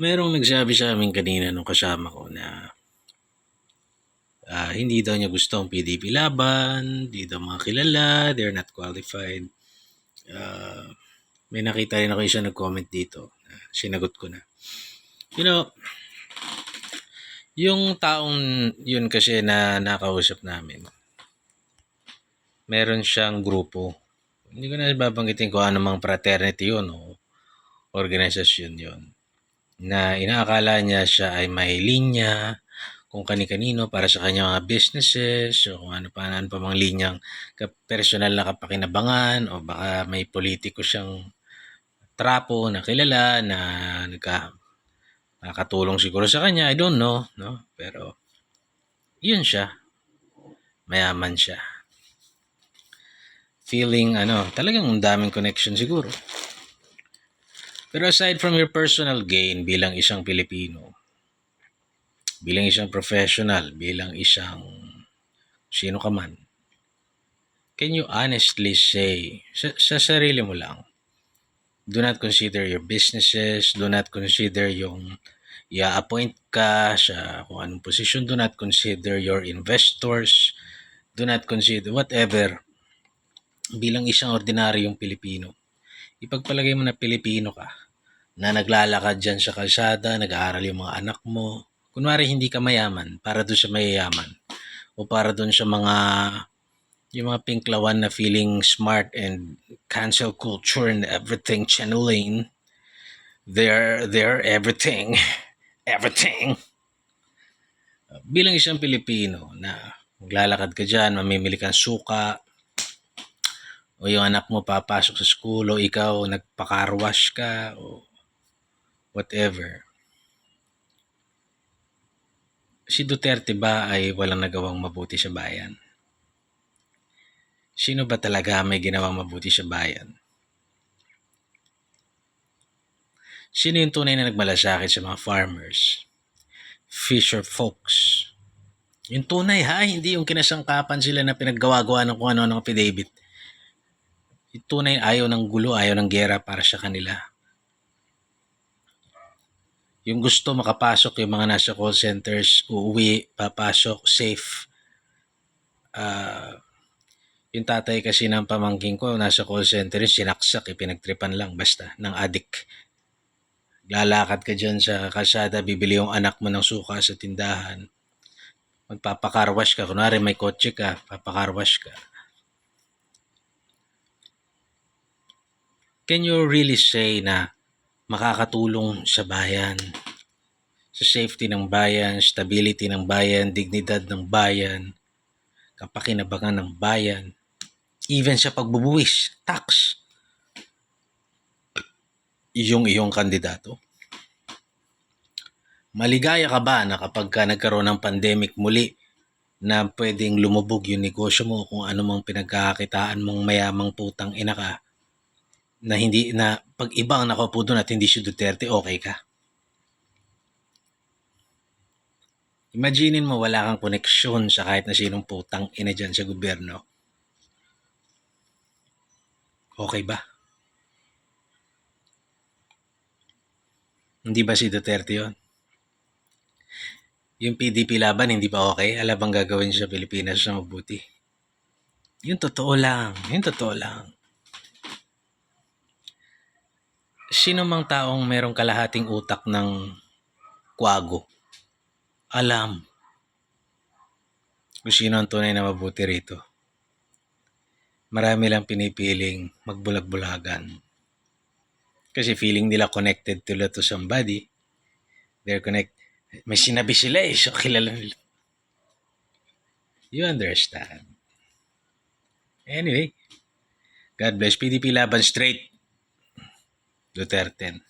Merong nagsabi sa amin kanina nung kasama ko na hindi daw niya gusto ang PDP laban, hindi daw mga kilala, they're not qualified. May nakita rin ako isa nag-comment dito. Sinagot ko na. You know, yung taong yun kasi na nakausap namin, meron siyang grupo. Hindi ko na babanggitin kung anumang fraternity yun o organisasyon yun. Na inaakala niya siya ay may linya, kung kani-kanino para sa kanyang mga businesses o kung ano pa mang linyang personal na kapakinabangan o baka may politiko siyang trapo na kilala na nakatulong siguro sa kanya. I don't know, no? Pero yun siya. Mayaman siya. Feeling talagang daming connection siguro. Pero aside from your personal gain bilang isang Pilipino, bilang isang professional, bilang isang sino ka man, can you honestly say, sa sarili mo lang, do not consider your businesses, do not consider yung i-appoint ka sa kung anong posisyon, do not consider your investors, do not consider whatever, bilang isang ordinaryong Pilipino. Ipagpalagay mo na Pilipino ka, na naglalakad dyan sa kalsada, nag-aaral yung mga anak mo. Kunwari hindi ka mayaman, para doon sa mayayaman. O para doon sa yung mga pinklawan na feeling smart and cancel culture and everything channeling. They're everything. Everything. Bilang isang Pilipino na maglalakad ka dyan, mamimili kang suka, o yung anak mo papasok sa school, o ikaw nagpakarwash ka, o whatever. Si Duterte ba ay walang nagawang mabuti sa bayan? Sino ba talaga may ginawang mabuti sa bayan? Sino yung tunay na nagmalasakit sa mga farmers? Fisher folks. Yung tunay hindi yung kinasangkapan sila na pinaggawa-gawa ng kung ano-ano ng affidavit. Yung tunay ayaw ng gulo, ayaw ng gera para sa kanila. Yung gusto makapasok yung mga nasa call centers, uuwi, papasok, safe. Yung tatay kasi ng pamangking ko, nasa call center, sinaksak, pinagtripan lang basta, ng adik. Lalakad ka dyan sa kalsada, bibili yung anak mo ng suka sa tindahan. Magpapakarwash ka, kunwari may kotse ka, papakarwash ka. Can you really say na makakatulong sa bayan, sa safety ng bayan, stability ng bayan, dignidad ng bayan, kapakinabangan ng bayan, even sa pagbubuwis, tax, yung iyong kandidato? Maligaya ka ba na kapag ka nagkaroon ng pandemic muli na pwedeng lumubog yung negosyo mo kung ano mang pinagkakakitaan mong mayamang putang ina ka, na hindi na pag ibang nakaupo doon at hindi si Duterte, okay ka? Imaginin mo wala kang koneksyon sa kahit na sinong putang ina dyan sa gobyerno. Okay ba? Hindi ba si Duterte yun? Yung PDP laban, hindi ba okay? Alam bang gagawin sa Pilipinas na mabuti? Yung totoo lang. Yung totoo lang. Sino mang taong merong kalahating utak ng kwago, alam kung sino ang tunay na mabuti rito. Marami lang pinipiling magbulag-bulagan. Kasi feeling nila connected to somebody. They're connected. May sinabi sila so kilala nila. You understand. Anyway, God bless. PDP laban straight. Duterte.